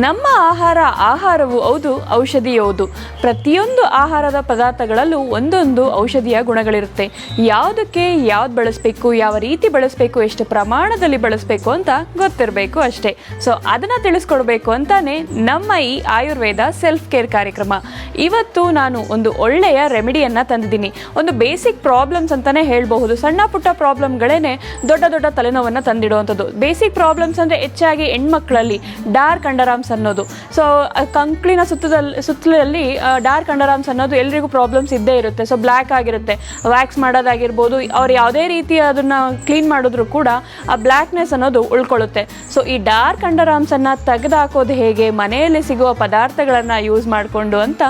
ನಮ್ಮ ಆಹಾರವು ಹೌದು, ಔಷಧಿಯೂ ಹೌದು. ಪ್ರತಿಯೊಂದು ಆಹಾರದ ಪದಾರ್ಥಗಳಲ್ಲೂ ಒಂದೊಂದು ಔಷಧಿಯ ಗುಣಗಳಿರುತ್ತೆ. ಯಾವುದಕ್ಕೆ ಯಾವ್ದು ಬಳಸಬೇಕು, ಯಾವ ರೀತಿ ಬಳಸಬೇಕು, ಎಷ್ಟು ಪ್ರಮಾಣದಲ್ಲಿ ಬಳಸಬೇಕು ಅಂತ ಗೊತ್ತಿರಬೇಕು ಅಷ್ಟೇ. ಸೊ ಅದನ್ನು ತಿಳಿಸ್ಕೊಡ್ಬೇಕು ಅಂತಾನೆ ನಮ್ಮ ಈ ಆಯುರ್ವೇದ ಸೆಲ್ಫ್ ಕೇರ್ ಕಾರ್ಯಕ್ರಮ. ಇವತ್ತು ನಾನು ಒಂದು ಒಳ್ಳೆಯ ರೆಮಿಡಿಯನ್ನು ತಂದಿದ್ದೀನಿ. ಒಂದು ಬೇಸಿಕ್ ಪ್ರಾಬ್ಲಮ್ಸ್ ಅಂತಲೇ ಹೇಳಬಹುದು. ಸಣ್ಣ ಪುಟ್ಟ ಪ್ರಾಬ್ಲಮ್ಗಳೇ ದೊಡ್ಡ ದೊಡ್ಡ ತಲೆನೋವನ್ನು ತಂದಿಡುವಂಥದ್ದು. ಬೇಸಿಕ್ ಪ್ರಾಬ್ಲಮ್ಸ್ ಅಂದರೆ ಹೆಚ್ಚಾಗಿ ಹೆಣ್ಮಕ್ಳಲ್ಲಿ ಡಾರ್ಕ್ ಅಂಡರ್ಆರ್ಮ್ಸ್ ಅನ್ನೋದು. ಸೊ ಕಂಕ್ಳಿನ ಸುತ್ತಲಲ್ಲಿ ಡಾರ್ಕ್ ಅಂಡರ್ಆರ್ಮ್ಸ್ ಅನ್ನೋದು ಎಲ್ರಿಗೂ ಪ್ರಾಬ್ಲಮ್ಸ್ ಇದ್ದೇ ಇರುತ್ತೆ. ಸೊ ಬ್ಲ್ಯಾಕ್ ಆಗಿರುತ್ತೆ. ವ್ಯಾಕ್ಸ್ ಮಾಡೋದಾಗಿರ್ಬೋದು, ಅವ್ರು ಯಾವುದೇ ರೀತಿ ಅದನ್ನು ಕ್ಲೀನ್ ಮಾಡಿದ್ರು ಕೂಡ ಆ ಬ್ಲ್ಯಾಕ್ನೆಸ್ ಅನ್ನೋದು ಉಳ್ಕೊಳ್ಳುತ್ತೆ. ಸೊ ಈ ಡಾರ್ಕ್ ಅಂಡರ್ಆರ್ಮ್ಸನ್ನು ತೆಗೆದುಹಾಕೋದು ಹೇಗೆ, ಮನೆಯಲ್ಲಿ ಸಿಗುವ ಪದಾರ್ಥಗಳನ್ನು ಯೂಸ್ ಮಾಡಿಕೊಂಡು ಅಂತ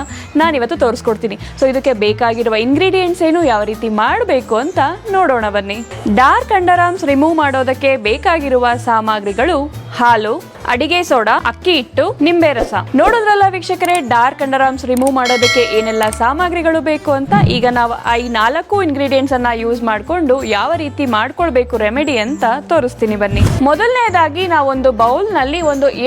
ನಾನಿವತ್ತು ತೋರಿಸ್ಕೊಡ್ತೀನಿ. ಸೊ ಇದಕ್ಕೆ ಬೇಕಾಗಿರುವ ಇಂಗ್ರೀಡಿಯೆಂಟ್ಸ್ ಏನು, ಯಾವ ರೀತಿ ಮಾಡಬೇಕು ಅಂತ ನೋಡೋಣ ಬನ್ನಿ. ಡಾರ್ಕ್ ಅಂಡರ್ಆರ್ಮ್ಸ್ ರಿಮೂವ್ ಮಾಡೋದಕ್ಕೆ ಬೇಕಾಗಿರುವ ಸಾಮಗ್ರಿಗಳು: ಹಾಲು, ಅಡಿಗೆ ಸೋಡಾ, ಅಕ್ಕಿ ಹಿಟ್ಟು, ನಿಂಬೆ ರಸ. ನೋಡಿದ್ರಲ್ಲ ವೀಕ್ಷಕರೇ, ಡಾರ್ಕ್ ಅಂಡರ್ಆರ್ಮ್ಸ್ ರಿಮೂವ್ ಮಾಡೋದಕ್ಕೆ ಏನೆಲ್ಲ ಸಾಮಗ್ರಿಗಳು ಬೇಕು ಅಂತ. ಈಗ ನಾವು ಈ 4 ಇಂಗ್ರೀಡಿಯೆಂಟ್ಸ್ ಅನ್ನ ಯೂಸ್ ಮಾಡಿಕೊಂಡು ಯಾವ ರೀತಿ ಮಾಡ್ಕೊಳ್ಬೇಕು ರೆಮಿಡಿ ಅಂತ ತೋರಿಸ್ತೀನಿ ಬನ್ನಿ. ಮೊದಲನೇದಾಗಿ ನಾವೊಂದು ಬೌಲ್ನಲ್ಲಿ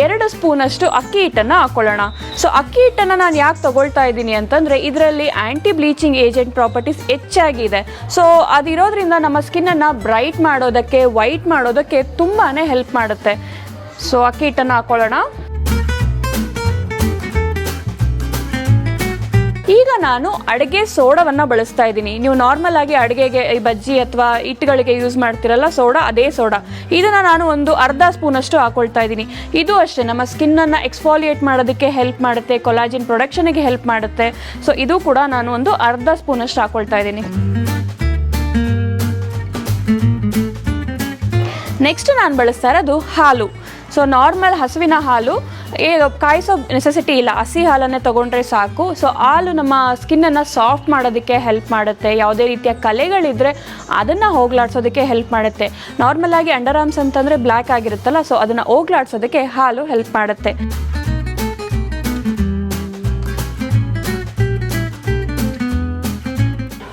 2 ಸ್ಪೂನ್ ಅಷ್ಟು ಅಕ್ಕಿ ಹಿಟ್ಟನ್ನು ಹಾಕೊಳ್ಳೋಣ. ಸೊ ಅಕ್ಕಿ ಹಿಟ್ಟನ್ನು ನಾನು ಯಾಕೆ ತಗೊಳ್ತಾ ಇದ್ದೀನಿ ಅಂತಂದ್ರೆ ಇದರಲ್ಲಿ ಆಂಟಿ ಬ್ಲೀಚಿಂಗ್ ಏಜೆಂಟ್ ಪ್ರಾಪರ್ಟೀಸ್ ಹೆಚ್ಚಾಗಿದೆ. ಸೊ ಅದಿರೋದ್ರಿಂದ ನಮ್ಮ ಸ್ಕಿನ್ ಅನ್ನ ಬ್ರೈಟ್ ಮಾಡೋದಕ್ಕೆ, ವೈಟ್ ಮಾಡೋದಕ್ಕೆ ತುಂಬಾನೇ ಹೆಲ್ಪ್ ಮಾಡುತ್ತೆ. ಸೊ ಅಕ್ಕಿ ಹಿಟ್ಟನ್ನು ಹಾಕೊಳ್ಳೋಣ. ಈಗ ನಾನು ಅಡುಗೆ ಸೋಡಾವನ್ನು ಬಳಸ್ತಾ ಇದ್ದೀನಿ. ನೀವು ನಾರ್ಮಲ್ ಆಗಿ ಅಡುಗೆಗೆ ಈ ಬಜ್ಜಿ ಅಥವಾ ಹಿಟ್ಟುಗಳಿಗೆ ಯೂಸ್ ಮಾಡ್ತಿರಲ್ಲ ಸೋಡಾ, ಅದೇ ಸೋಡಾ. ಇದನ್ನು ನಾನು ಒಂದು ಅರ್ಧ ಸ್ಪೂನ್ ಅಷ್ಟು ಹಾಕೊಳ್ತಾ ಇದ್ದೀನಿ. ಇದು ಅಷ್ಟೇ ನಮ್ಮ ಸ್ಕಿನ್ನನ್ನು ಎಕ್ಸ್ಫಾಲಿಯೇಟ್ ಮಾಡೋದಕ್ಕೆ ಹೆಲ್ಪ್ ಮಾಡುತ್ತೆ, ಕೊಲಾಜಿನ್ ಪ್ರೊಡಕ್ಷನ್ಗೆ ಹೆಲ್ಪ್ ಮಾಡುತ್ತೆ. ಸೊ ಇದು ಕೂಡ ನಾನು ಒಂದು ಅರ್ಧ ಸ್ಪೂನ್ ಅಷ್ಟು ಹಾಕೊಳ್ತಾ ಇದ್ದೀನಿ. ನೆಕ್ಸ್ಟ್ ನಾನು ಬಳಸ್ತಾ ಇರೋದು ಹಾಲು. ಸೊ ನಾರ್ಮಲ್ ಹಸುವಿನ ಹಾಲು ಕಾಯಿಸೋ ನೆಸೆಸಿಟಿ ಇಲ್ಲ, ಹಸಿ ಹಾಲನ್ನೇ ತೊಗೊಂಡ್ರೆ ಸಾಕು. ಸೊ ಹಾಲು ನಮ್ಮ ಸ್ಕಿನ್ನನ್ನು ಸಾಫ್ಟ್ ಮಾಡೋದಕ್ಕೆ ಹೆಲ್ಪ್ ಮಾಡುತ್ತೆ. ಯಾವುದೇ ರೀತಿಯ ಕಲೆಗಳಿದ್ದರೆ ಅದನ್ನು ಹೋಗ್ಲಾಡ್ಸೋದಕ್ಕೆ ಹೆಲ್ಪ್ ಮಾಡುತ್ತೆ. ನಾರ್ಮಲ್ ಆಗಿ ಅಂಡರ್ಆರ್ಮ್ಸ್ ಅಂತಂದರೆ ಬ್ಲ್ಯಾಕ್ ಆಗಿರುತ್ತಲ್ಲ, ಸೊ ಅದನ್ನು ಹೋಗ್ಲಾಡ್ಸೋದಕ್ಕೆ ಹಾಲು ಹೆಲ್ಪ್ ಮಾಡುತ್ತೆ.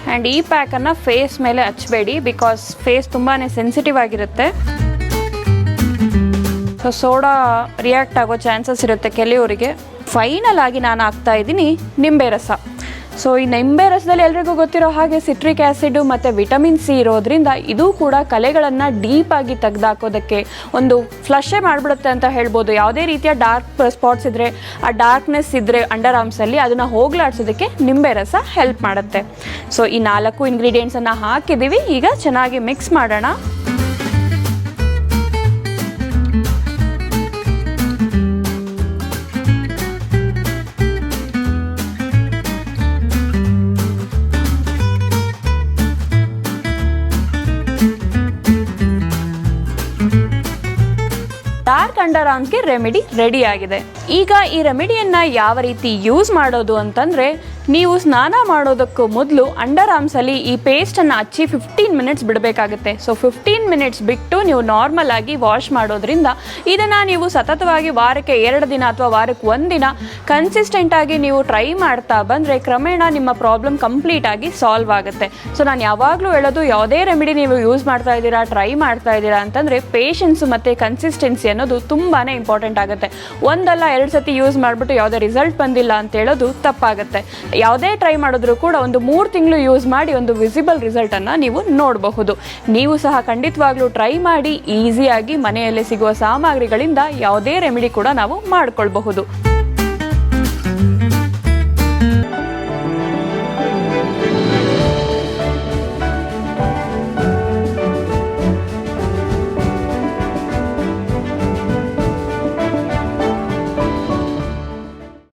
ಆ್ಯಂಡ್ ಈ ಪ್ಯಾಕನ್ನು ಫೇಸ್ ಮೇಲೆ ಹಚ್ಚಬೇಡಿ, ಬಿಕಾಸ್ ಫೇಸ್ ತುಂಬಾ ಸೆನ್ಸಿಟಿವ್ ಆಗಿರುತ್ತೆ. ಸೊ ಸೋಡಾ ರಿಯಾಕ್ಟ್ ಆಗೋ ಚಾನ್ಸಸ್ ಇರುತ್ತೆ ಕೆಲವರಿಗೆ. ಫೈನಲ್ ಆಗಿ ನಾನು ಹಾಕ್ತಾ ಇದ್ದೀನಿ ನಿಂಬೆ ರಸ. ಸೊ ಈ ನಿಂಬೆ ರಸದಲ್ಲಿ ಎಲ್ರಿಗೂ ಗೊತ್ತಿರೋ ಹಾಗೆ ಸಿಟ್ರಿಕ್ ಆ್ಯಸಿಡು ಮತ್ತು ವಿಟಮಿನ್ ಸಿ ಇರೋದ್ರಿಂದ ಇದು ಕೂಡ ಕಲೆಗಳನ್ನು ಡೀಪಾಗಿ ತೆಗೆದುಹಾಕೋದಕ್ಕೆ ಒಂದು ಫ್ಲಶೇ ಮಾಡಿಬಿಡುತ್ತೆ ಅಂತ ಹೇಳ್ಬೋದು. ಯಾವುದೇ ರೀತಿಯ ಡಾರ್ಕ್ ಸ್ಪಾಟ್ಸ್ ಇದ್ದರೆ, ಆ ಡಾರ್ಕ್ನೆಸ್ ಇದ್ದರೆ ಅಂಡರ್ ಆರ್ಮ್ಸಲ್ಲಿ, ಅದನ್ನು ಹೋಗ್ಲಾಡ್ಸೋದಕ್ಕೆ ನಿಂಬೆ ರಸ ಹೆಲ್ಪ್ ಮಾಡುತ್ತೆ. ಸೊ ಈ 4 ಇಂಗ್ರೀಡಿಯೆಂಟ್ಸನ್ನು ಹಾಕಿದ್ದೀವಿ. ಈಗ ಚೆನ್ನಾಗಿ ಮಿಕ್ಸ್ ಮಾಡೋಣ. ಡಾರ್ಕ್ ಅಂಡರ್ ಆರ್ಮ್ಸ್ಗೆ ರೆಮಿಡಿ ರೆಡಿ ಆಗಿದೆ. ಈಗ ಈ ರೆಮಿಡಿಯನ್ನು ಯಾವ ರೀತಿ ಯೂಸ್ ಮಾಡೋದು ಅಂತಂದರೆ, ನೀವು ಸ್ನಾನ ಮಾಡೋದಕ್ಕೂ ಮೊದಲು ಅಂಡರ್ ಆರ್ಮ್ಸಲ್ಲಿ ಈ ಪೇಸ್ಟನ್ನು ಹಚ್ಚಿ 15 ಮಿನಿಟ್ಸ್ ಬಿಡಬೇಕಾಗುತ್ತೆ. ಸೊ 15 ಮಿನಿಟ್ಸ್ ಬಿಟ್ಟು ನೀವು ನಾರ್ಮಲ್ ಆಗಿ ವಾಶ್ ಮಾಡೋದ್ರಿಂದ ಇದನ್ನು ನೀವು ಸತತವಾಗಿ ವಾರಕ್ಕೆ 2 ದಿನ ಅಥವಾ ವಾರಕ್ಕೆ 1 ದಿನ ಕನ್ಸಿಸ್ಟೆಂಟಾಗಿ ನೀವು ಟ್ರೈ ಮಾಡ್ತಾ ಬಂದರೆ ಕ್ರಮೇಣ ನಿಮ್ಮ ಪ್ರಾಬ್ಲಮ್ ಕಂಪ್ಲೀಟಾಗಿ ಸಾಲ್ವ್ ಆಗುತ್ತೆ. ಸೊ ನಾನು ಯಾವಾಗಲೂ ಹೇಳೋದು, ಯಾವುದೇ ರೆಮಿಡಿ ನೀವು ಯೂಸ್ ಮಾಡ್ತಾ ಇದ್ದೀರಾ, ಟ್ರೈ ಮಾಡ್ತಾ ಇದ್ದೀರಾ ಅಂತಂದರೆ ಪೇಷನ್ಸು ಮತ್ತು ಕನ್ಸಿಸ್ಟೆನ್ಸಿ ಅನ್ನೋದು ತುಂಬಾ ಇಂಪಾರ್ಟೆಂಟ್ ಆಗುತ್ತೆ. 1 ಅಲ್ಲ 2 ಸತಿ ಯೂಸ್ ಮಾಡಿಬಿಟ್ಟು ಯಾವುದೇ ರಿಸಲ್ಟ್ ಬಂದಿಲ್ಲ ಅಂತ ಹೇಳೋದು ತಪ್ಪಾಗುತ್ತೆ. ಯಾವುದೇ ಟ್ರೈ ಮಾಡಿದ್ರೂ ಕೂಡ ಒಂದು 3 ತಿಂಗಳು ಯೂಸ್ ಮಾಡಿ ಒಂದು ವಿಸಿಬಲ್ ರಿಸಲ್ಟನ್ನು ನೀವು ನೋಡಬಹುದು. ನೀವು ಸಹ ಖಂಡಿತವಾಗ್ಲೂ ಟ್ರೈ ಮಾಡಿ. ಈಸಿಯಾಗಿ ಮನೆಯಲ್ಲೇ ಸಿಗುವ ಸಾಮಗ್ರಿಗಳಿಂದ ಯಾವುದೇ ರೆಮಿಡಿ ಕೂಡ ನಾವು ಮಾಡ್ಕೊಳ್ಬಹುದು.